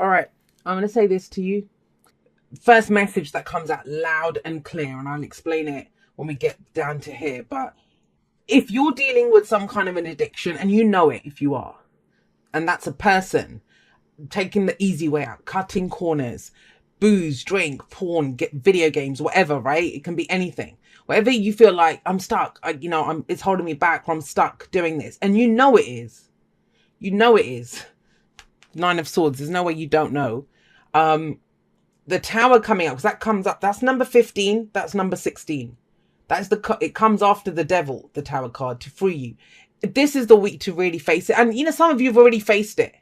All right, I'm going to say this to you. First message that comes out loud and clear, and I'll explain it when we get down to here. But if you're dealing with some kind of an addiction, and you know it if you are, and that's a person taking the easy way out, cutting corners, booze, drink, porn, get video games, whatever, right? It can be anything. Whatever you feel like, I'm stuck, it's holding me back, or I'm stuck doing this. And you know it is. You know it is. Nine of Swords. There's no way you don't know. The Tower coming up, because that comes up. That's number 15. That's number 16. That's it comes after the Devil, the Tower card, to free you. This is the week to really face it. And, some of you have already faced it.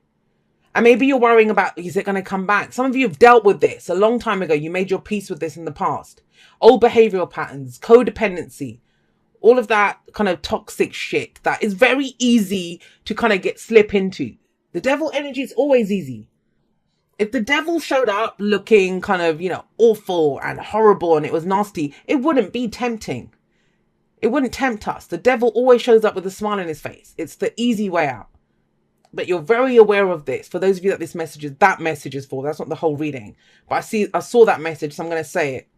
And maybe you're worrying about, is it going to come back? Some of you have dealt with this a long time ago. You made your peace with this in the past. Old behavioral patterns, codependency, all of that kind of toxic shit that is very easy to kind of slip into. The Devil energy is always easy. If the Devil showed up looking kind of, awful and horrible and it was nasty, it wouldn't be tempting. It wouldn't tempt us. The Devil always shows up with a smile on his face. It's the easy way out. But you're very aware of this. For those of you that that message is for. That's not the whole reading. But I saw that message, so I'm going to say it.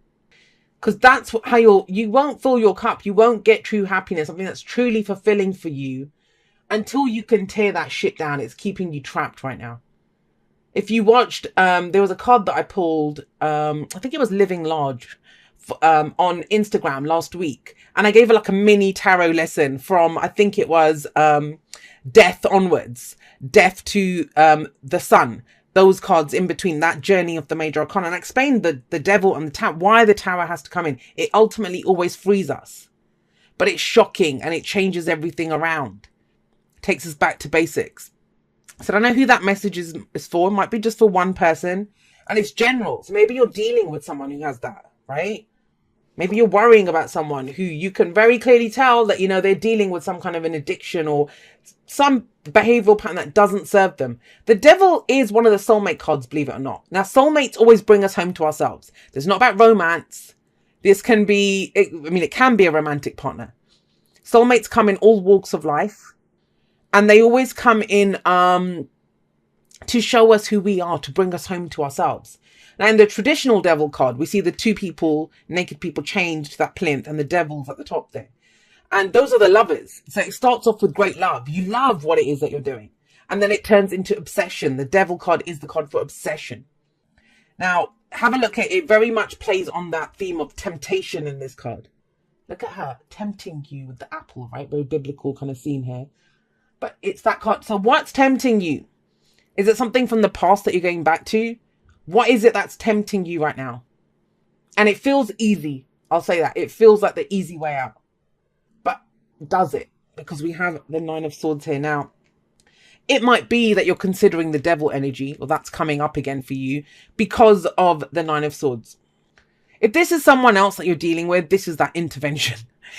Because that's how you won't fill your cup. You won't get true happiness, something that's truly fulfilling for you, until you can tear that shit down. It's keeping you trapped right now. If you watched, there was a card that I pulled, I think it was Living Large, on Instagram last week. And I gave her like a mini tarot lesson from, I think it was death onwards, death to the sun. Those cards in between, that journey of the major arcana. And I explained the Devil and the Tower, why the Tower has to come in. It ultimately always frees us. But it's shocking and it changes everything around. Takes us back to basics. So I don't know who that message is for. It might be just for one person. And it's general. So maybe you're dealing with someone who has that, right? Maybe you're worrying about someone who you can very clearly tell that, they're dealing with some kind of an addiction or some behavioral pattern that doesn't serve them. The Devil is one of the soulmate cards, believe it or not. Now, soulmates always bring us home to ourselves. It's not about romance. This can be, it can be a romantic partner. Soulmates come in all walks of life. And they always come in to show us who we are, to bring us home to ourselves. Now, in the traditional Devil card, we see the two people, naked people, chained to that plinth, and the Devil's at the top there. And those are the lovers. So it starts off with great love. You love what it is that you're doing. And then it turns into obsession. The Devil card is the card for obsession. Now, have a look at it. It very much plays on that theme of temptation in this card. Look at her tempting you with the apple, right? Very biblical kind of scene here. But it's that card. So what's tempting you? Is it something from the past that you're going back to? What is it that's tempting you right now? And it feels easy. I'll say that. It feels like the easy way out. But does it? Because we have the Nine of Swords here now. It might be that you're considering the Devil energy, or that's coming up again for you because of the Nine of Swords. If this is someone else that you're dealing with, this is that intervention.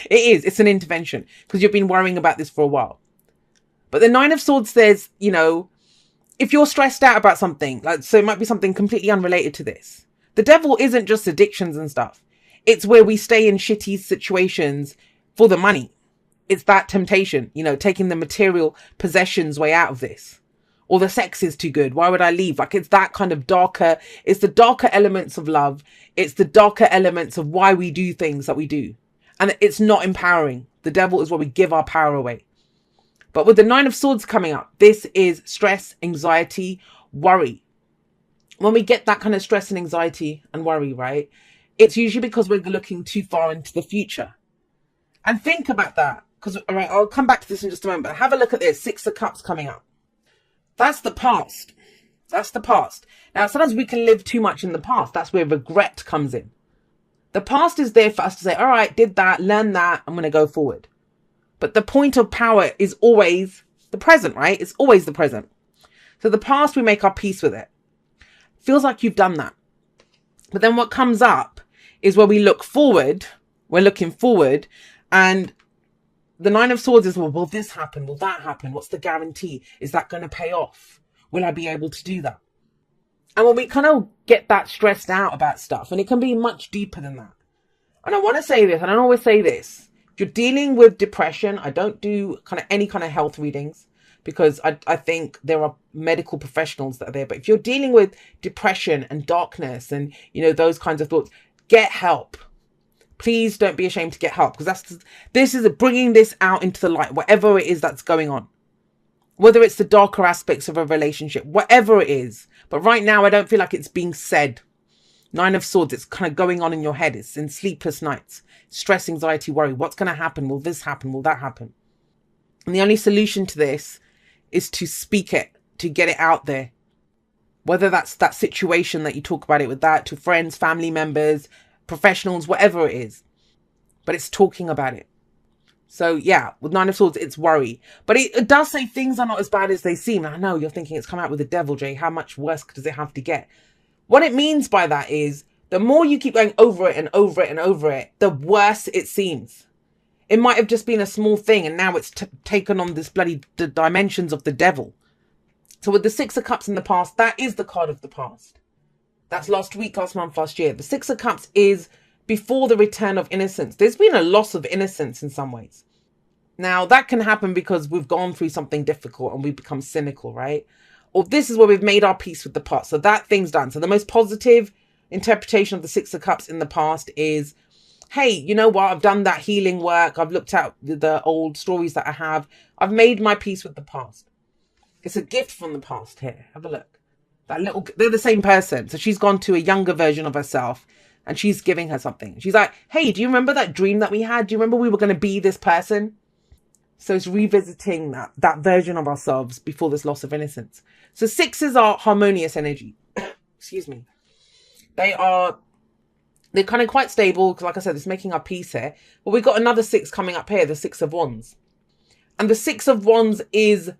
It is. It's an intervention because you've been worrying about this for a while. But the Nine of Swords says, if you're stressed out about something, so it might be something completely unrelated to this. The Devil isn't just addictions and stuff. It's where we stay in shitty situations for the money. It's that temptation, taking the material possessions way out of this. Or the sex is too good. Why would I leave? It's that kind of darker, it's the darker elements of love. It's the darker elements of why we do things that we do. And it's not empowering. The Devil is where we give our power away. But with the Nine of Swords coming up, this is stress, anxiety, worry. When we get that kind of stress and anxiety and worry, right, it's usually because we're looking too far into the future. And think about that. Because, all right, I'll come back to this in just a moment. But have a look at this. Six of Cups coming up. That's the past. That's the past. Now, sometimes we can live too much in the past. That's where regret comes in. The past is there for us to say, all right, did that, learn that, I'm going to go forward. But the point of power is always the present, right? It's always the present. So the past, we make our peace with it. Feels like you've done that. But then what comes up is where we look forward. We're looking forward. And the Nine of Swords is, well, will this happen? Will that happen? What's the guarantee? Is that going to pay off? Will I be able to do that? And when we kind of get that stressed out about stuff, and it can be much deeper than that. And I want to say this, and I always say this. If you're dealing with depression, I don't do any kind of health readings. because I think there are medical professionals that are there. But if you're dealing with depression and darkness and, those kinds of thoughts, get help. Please don't be ashamed to get help, because this is bringing this out into the light, whatever it is that's going on. Whether it's the darker aspects of a relationship, whatever it is. But right now, I don't feel like it's being said. 9 of Swords, it's kind of going on in your head. It's in sleepless nights, stress, anxiety, worry. What's going to happen? Will this happen? Will that happen? And the only solution to this is to speak it, to get it out there. Whether that's that situation that you talk about it with that, to friends, family members, professionals, whatever it is. But it's talking about it. So yeah, with 9 of Swords, it's worry. But it does say things are not as bad as they seem. I know you're thinking it's come out with the devil, Jay. How much worse does it have to get? What it means by that is the more you keep going over it and over it and over it, the worse it seems. It might have just been a small thing, and now it's taken on this bloody dimensions of the devil. So with the 6 of Cups in the past, that is the card of the past. That's last week, last month, last year. The 6 of Cups is before the return of innocence. There's been a loss of innocence in some ways. Now, that can happen because we've gone through something difficult and we've become cynical, right? Or this is where we've made our peace with the past. So that thing's done. So the most positive interpretation of the 6 of Cups in the past is, hey, you know what? I've done that healing work. I've looked at the old stories that I have. I've made my peace with the past. It's a gift from the past here. Have a look. They're the same person. So she's gone to a younger version of herself and she's giving her something. She's like, hey, do you remember that dream that we had? Do you remember we were going to be this person? So it's revisiting that version of ourselves before this loss of innocence. So 6s are harmonious energy. Excuse me. They're kind of quite stable, because like I said, it's making our peace here. But we've got another 6 coming up here, the 6 of Wands. And the 6 of Wands is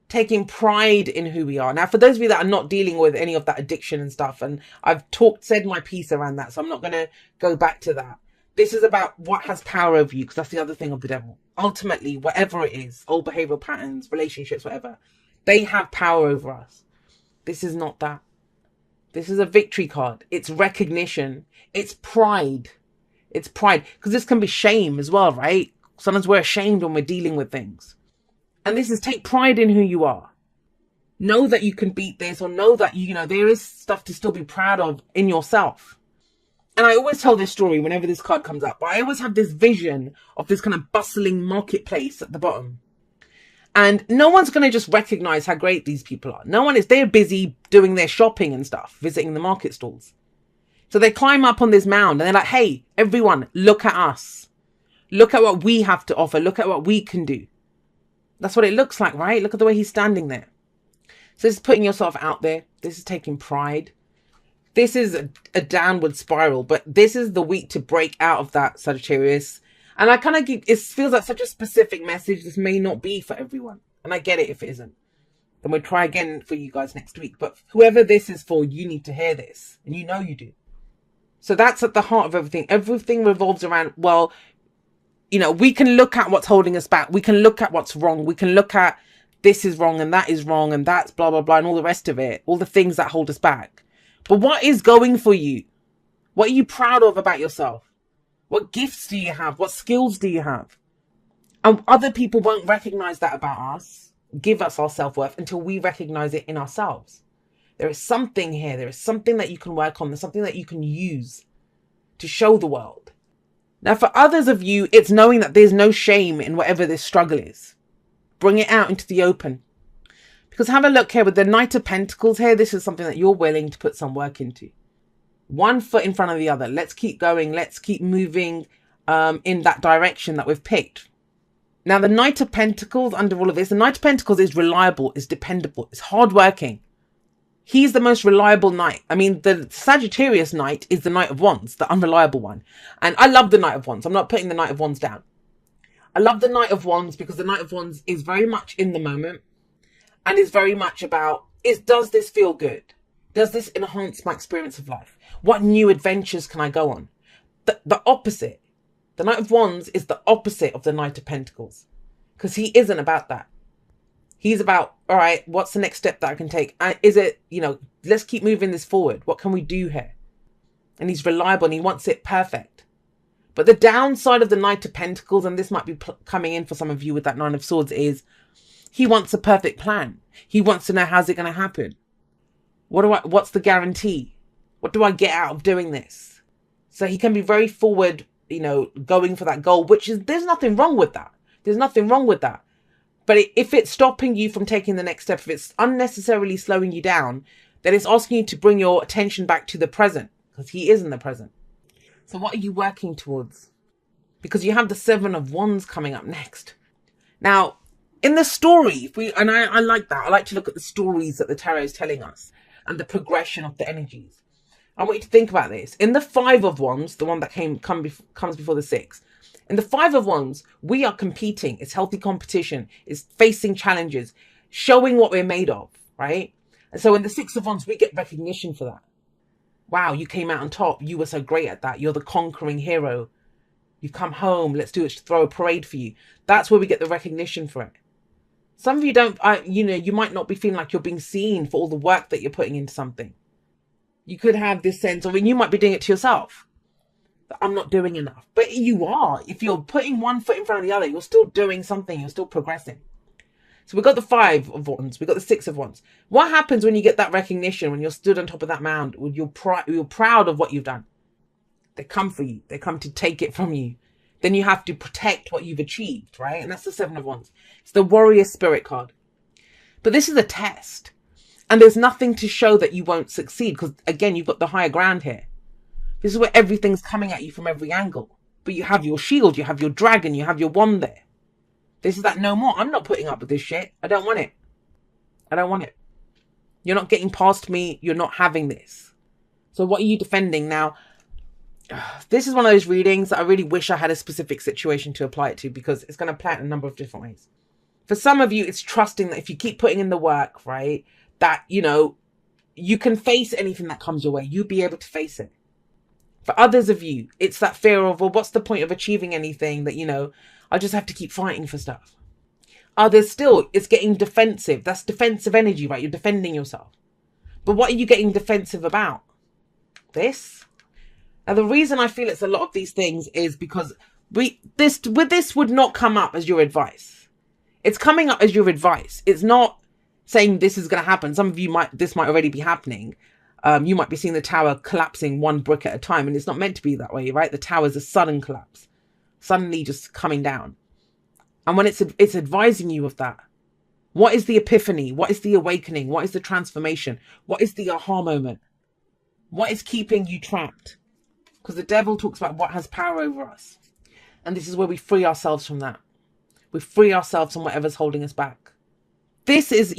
taking pride in who we are. Now, for those of you that are not dealing with any of that addiction and stuff, and I've said my piece around that, so I'm not going to go back to that. This is about what has power over you, because that's the other thing of the devil. Ultimately, whatever it is, old behavioral patterns, relationships, whatever, they have power over us. This is not that. This is a victory card. It's recognition. It's pride. It's pride. Because this can be shame as well, right? Sometimes we're ashamed when we're dealing with things. And this is take pride in who you are. Know that you can beat this, or know that, there is stuff to still be proud of in yourself. And I always tell this story whenever this card comes up, but I always have this vision of this kind of bustling marketplace at the bottom. And no one's going to just recognize how great these people are. No one is. They're busy doing their shopping and stuff, visiting the market stalls. So they climb up on this mound and they're like, hey, everyone, look at us. Look at what we have to offer. Look at what we can do. That's what it looks like, right? Look at the way he's standing there. So this is putting yourself out there. This is taking pride. This is a downward spiral, but this is the week to break out of that, Sagittarius. And I kind of it feels like such a specific message. This may not be for everyone. And I get it if it isn't. Then we'll try again for you guys next week. But whoever this is for, you need to hear this. And you know you do. So that's at the heart of everything. Everything revolves around, well, we can look at what's holding us back. We can look at what's wrong. We can look at this is wrong and that is wrong and that's blah, blah, blah and all the rest of it. All the things that hold us back. But what is going for you? What are you proud of about yourself? What gifts do you have? What skills do you have? And other people won't recognize that about us, give us our self-worth until we recognize it in ourselves. There is something here. There is something that you can work on. There's something that you can use to show the world. Now, for others of you, it's knowing that there's no shame in whatever this struggle is. Bring it out into the open. Because have a look here with the Knight of Pentacles here. This is something that you're willing to put some work into. One foot in front of the other. Let's keep going. Let's keep moving in that direction that we've picked. Now, the Knight of Pentacles under all of this, the Knight of Pentacles is reliable, is dependable, is hardworking. He's the most reliable knight. I mean, the Sagittarius knight is the Knight of Wands, the unreliable one. And I love the Knight of Wands. I'm not putting the Knight of Wands down. I love the Knight of Wands because the Knight of Wands is very much in the moment. And is very much about, does this feel good? Does this enhance my experience of life? What new adventures can I go on? The opposite. The Knight of Wands is the opposite of the Knight of Pentacles. Because he isn't about that. He's about, all right, what's the next step that I can take? Is it, let's keep moving this forward. What can we do here? And he's reliable and he wants it perfect. But the downside of the Knight of Pentacles, and this might be coming in for some of you with that 9 of Swords, is He wants a perfect plan. He wants to know, how's it going to happen? What's the guarantee? What do I get out of doing this? So he can be very forward, you know, going for that goal, which is, there's nothing wrong with that. There's nothing wrong with that. But if it's stopping you from taking the next step, if it's unnecessarily slowing you down, then it's asking you to bring your attention back to the present, because he is in the present. So what are you working towards? Because you have the 7 of Wands coming up next. Now, in the story, I like that. I like to look at the stories that the tarot is telling us and the progression of the energies. I want you to think about this. In the 5 of Wands, the one that comes before the 6, in the 5 of Wands, we are competing. It's healthy competition. It's facing challenges, showing what we're made of, right? And so in the 6 of Wands, we get recognition for that. Wow, you came out on top. You were so great at that. You're the conquering hero. You've come home. Let's do it. Throw a parade for you. That's where we get the recognition for it. Some of you don't, you might not be feeling like you're being seen for all the work that you're putting into something. You could have this sense of, and you might be doing it to yourself, that I'm not doing enough. But you are. If you're putting one foot in front of the other, you're still doing something. You're still progressing. So we've got the 5 of Wands. We've got the 6 of Wands. What happens when you get that recognition, when you're stood on top of that mound, when you're proud of what you've done? They come for you. They come to take it from you. Then you have to protect what you've achieved, right? And that's the 7 of Wands. It's the warrior spirit card. But this is a test. And there's nothing to show that you won't succeed. Because, again, you've got the higher ground here. This is where everything's coming at you from every angle. But you have your shield. You have your dragon. You have your wand there. This is that no more. I'm not putting up with this shit. I don't want it. I don't want it. You're not getting past me. You're not having this. So what are you defending now? This is one of those readings that I really wish I had a specific situation to apply it to, because it's going to play it in a number of different ways. For some of you, it's trusting that if you keep putting in the work, right, that, you can face anything that comes your way. You'll be able to face it. For others of you, it's that fear of, well, what's the point of achieving anything that, I just have to keep fighting for stuff. Others still, it's getting defensive. That's defensive energy, right? You're defending yourself. But what are you getting defensive about? This? Now, the reason I feel it's a lot of these things is because this would not come up as your advice. It's coming up as your advice. It's not saying this is going to happen. Some of you this might already be happening. You might be seeing the tower collapsing one brick at a time, and it's not meant to be that way, right? The tower is a sudden collapse, suddenly just coming down. And when it's advising you of that, what is the epiphany? What is the awakening? What is the transformation? What is the aha moment? What is keeping you trapped? Because the devil talks about what has power over us. And this is where we free ourselves from that. We free ourselves from whatever's holding us back. This is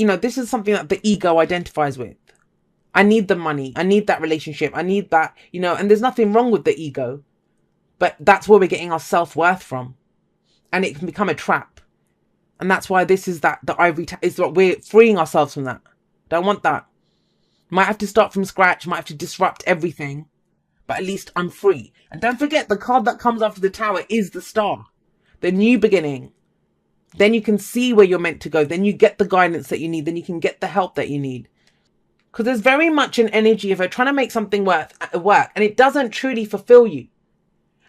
something that the ego identifies with. I need the money. I need that relationship. I need that, and there's nothing wrong with the ego. But that's where we're getting our self-worth from. And it can become a trap. And that's why this is the ivory is what we're freeing ourselves from that. Don't want that. Might have to start from scratch. Might have to disrupt everything. But at least I'm free. And don't forget, the card that comes after the tower is the star. The new beginning. Then you can see where you're meant to go. Then you get the guidance that you need. Then you can get the help that you need. Because there's very much an energy of trying to make something work. And it doesn't truly fulfill you.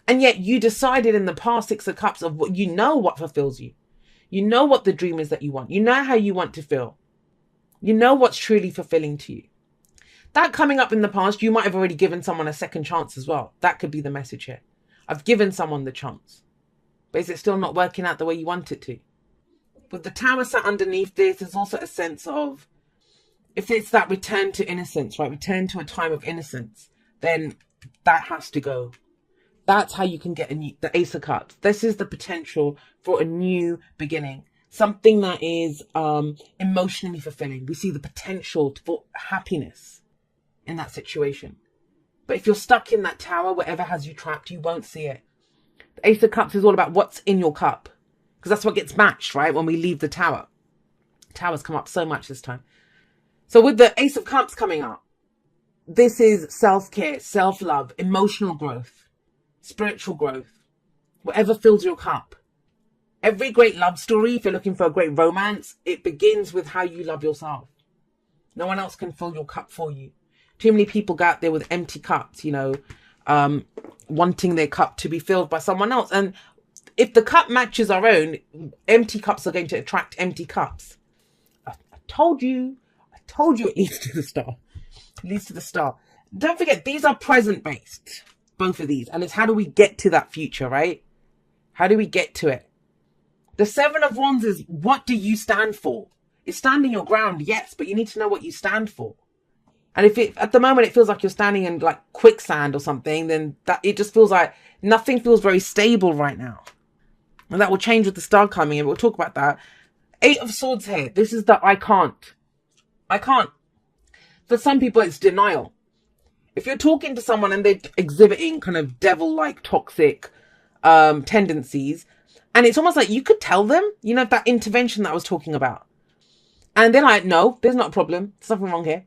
And yet you decided in the past 6 of Cups of what what fulfills you. You know what the dream is that you want. You know how you want to feel. You know what's truly fulfilling to you. That coming up in the past, you might have already given someone a second chance as well. That could be the message here. I've given someone the chance. But is it still not working out the way you want it to? With the tower sat underneath this, there's also a sense of, if it's that return to innocence, right? Return to a time of innocence, then that has to go. That's how you can get the Ace of Cups. This is the potential for a new beginning. Something that is emotionally fulfilling. We see the potential for happiness in that situation. But if you're stuck in that tower, whatever has you trapped, you won't see it. The Ace of Cups is all about what's in your cup. Because that's what gets matched, right? When we leave the tower. Towers come up so much this time. So with the Ace of Cups coming up, this is self-care, self-love, emotional growth, spiritual growth, whatever fills your cup. Every great love story, if you're looking for a great romance, it begins with how you love yourself. No one else can fill your cup for you. Too many people go out there with empty cups, wanting their cup to be filled by someone else. And if the cup matches our own, empty cups are going to attract empty cups. I told you it leads to the star. It leads to the star. Don't forget, these are present based, both of these. And it's how do we get to that future, right? How do we get to it? The Seven of Wands is, what do you stand for? It's standing your ground, yes, but you need to know what you stand for. And if it, at the moment it feels like you're standing in like quicksand or something, then that it just feels like nothing feels very stable right now. And that will change with the star coming in. We'll talk about that. Eight of Swords here. This is the I can't. I can't. For some people, it's denial. If you're talking to someone and they're exhibiting kind of devil-like toxic tendencies, and it's almost like you could tell them, you know, that intervention that I was talking about. And they're like, no, there's not a problem. There's nothing wrong here.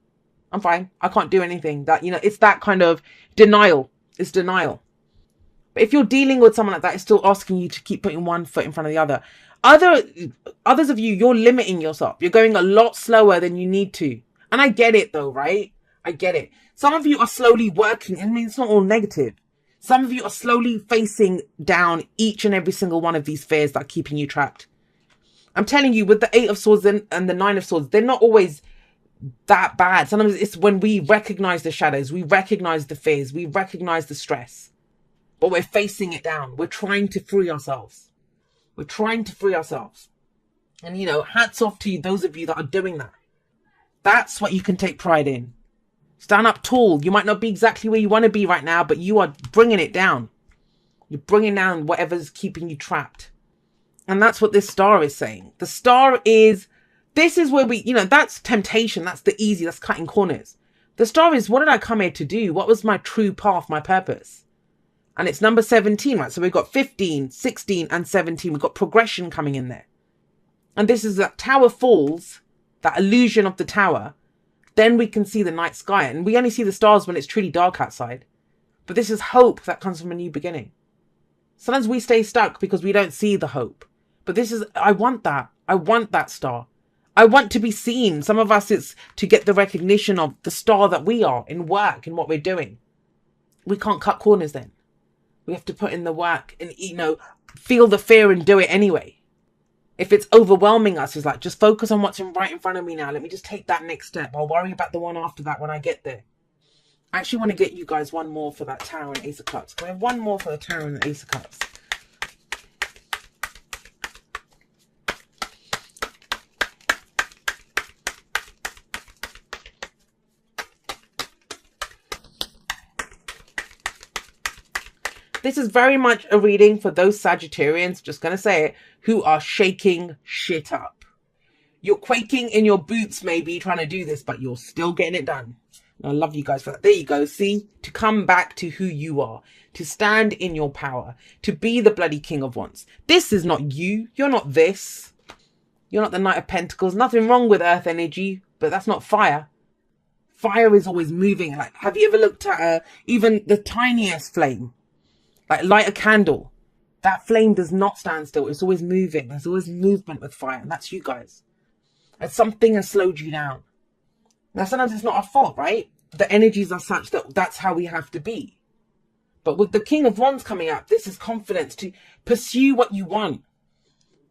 I'm fine. I can't do anything. That, you know, it's that kind of denial. It's denial. But if you're dealing with someone like that, it's still asking you to keep putting one foot in front of the other. Others of you, you're limiting yourself. You're going a lot slower than you need to. And I get it though, right? I get it. Some of you are slowly working. I mean, it's not all negative. Some of you are slowly facing down each and every single one of these fears that are keeping you trapped. I'm telling you, with the Eight of Swords and the Nine of Swords, they're not always that bad. Sometimes it's when we recognize the shadows, we recognize the fears, we recognize the stress, but we're facing it down. We're trying to free ourselves. We're trying to free ourselves. And, you know, hats off to you, those of you that are doing that. That's what you can take pride in. Stand up tall. You might not be exactly where you want to be right now, but you are bringing it down. You're bringing down whatever's keeping you trapped. And that's what this star is saying. The star is, this is where we, you know, that's temptation. That's the easy, that's cutting corners. The star is, what did I come here to do? What was my true path, my purpose? And it's number 17, right? So we've got 15, 16, and 17. We've got progression coming in there. And this is that tower falls, that illusion of the tower. Then we can see the night sky. And we only see the stars when it's truly dark outside. But this is hope that comes from a new beginning. Sometimes we stay stuck because we don't see the hope. But this is, I want that. I want that star. I want to be seen. Some of us, it's to get the recognition of the star that we are in work and what we're doing. We can't cut corners then. We have to put in the work and, you know, feel the fear and do it anyway. If it's overwhelming us, it's like, just focus on what's right in front of me now. Let me just take that next step. I'll worry about the one after that when I get there. I actually want to get you guys one more for that Tower and Ace of Cups. Can we have one more for the Tower and the Ace of Cups? This is very much a reading for those Sagittarians, just going to say it, who are shaking shit up. You're quaking in your boots maybe trying to do this, but you're still getting it done. And I love you guys for that. There you go. See, to come back to who you are, to stand in your power, to be the bloody King of Wands. This is not you. You're not this. You're not the Knight of Pentacles. Nothing wrong with earth energy, but that's not fire. Fire is always moving. Like, have you ever looked at even the tiniest flame? Like, light a candle. That flame does not stand still. It's always moving. There's always movement with fire. And that's you guys. And something has slowed you down. Now, sometimes it's not our fault, right? The energies are such that that's how we have to be. But with the King of Wands coming up, this is confidence to pursue what you want.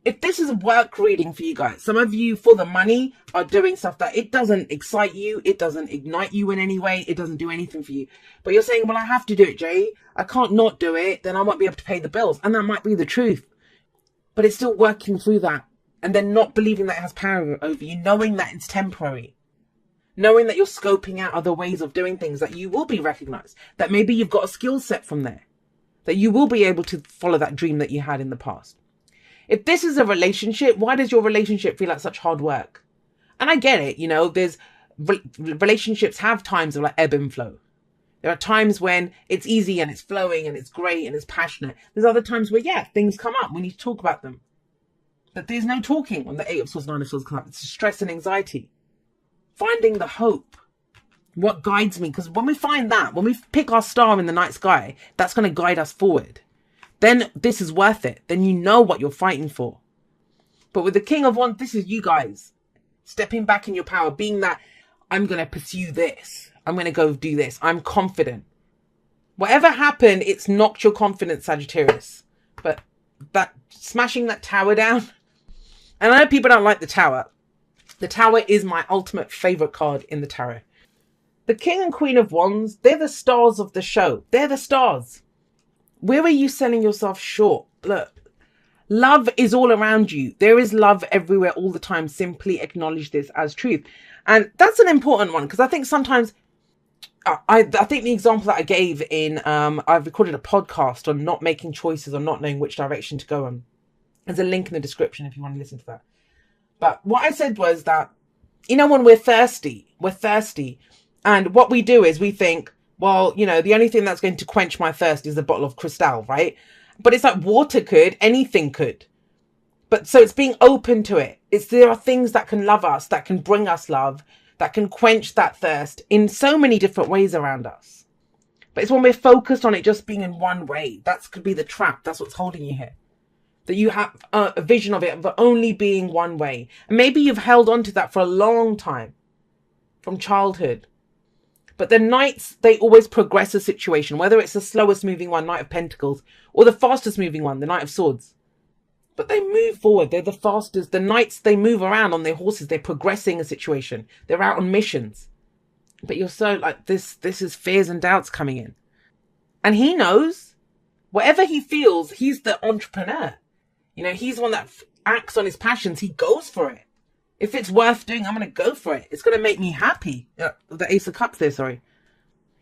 If this is a work reading for you guys, some of you for the money are doing stuff that it doesn't excite you. It doesn't ignite you in any way. It doesn't do anything for you. But you're saying, well, I have to do it, Jay. I can't not do it. Then I won't be able to pay the bills. And that might be the truth. But it's still working through that. And then not believing that it has power over you. Knowing that it's temporary. Knowing that you're scoping out other ways of doing things. That you will be recognized. That maybe you've got a skill set from there. That you will be able to follow that dream that you had in the past. If this is a relationship, why does your relationship feel like such hard work? And I get it, you know, there's relationships have times of like ebb and flow. There are times when it's easy and it's flowing and it's great and it's passionate. There's other times where, yeah, things come up. We need to talk about them. But there's no talking when the Eight of Swords, Nine of Swords come up. It's stress and anxiety. Finding the hope. What guides me? Because when we find that, when we pick our star in the night sky, that's going to guide us forward. Then this is worth it. Then you know what you're fighting for. But with the King of Wands, this is you guys. Stepping back in your power. Being that, I'm going to pursue this. I'm going to go do this. I'm confident. Whatever happened, it's knocked your confidence, Sagittarius. But smashing that tower down. And I know people don't like the tower. The tower is my ultimate favorite card in the tarot. The King and Queen of Wands, they're the stars of the show. They're the stars. Where are you selling yourself short? Look, love is all around you. There is love everywhere all the time. Simply acknowledge this as truth. And that's an important one, because I think sometimes, I think the example that I gave in, I've recorded a podcast on not making choices or not knowing which direction to go on. There's a link in the description if you want to listen to that. But what I said was that, you know, when we're thirsty. And what we do is we think, well, you know, the only thing that's going to quench my thirst is a bottle of Cristal, right? But it's like water could, anything could. But so it's being open to it. There are things that can love us, that can bring us love, that can quench that thirst in so many different ways around us. But it's when we're focused on it just being in one way. That could be the trap. That's what's holding you here. That you have a vision of it of only being one way. And maybe you've held on to that for a long time, from childhood. But the knights, they always progress a situation, whether it's the slowest moving one, Knight of Pentacles, or the fastest moving one, the Knight of Swords. But they move forward. They're the fastest. The knights, they move around on their horses. They're progressing a situation. They're out on missions. But you're so like, this is fears and doubts coming in. And he knows, whatever he feels, he's the entrepreneur. You know, he's the one that acts on his passions. He goes for it. If it's worth doing, I'm going to go for it. It's going to make me happy. The Ace of Cups there, sorry.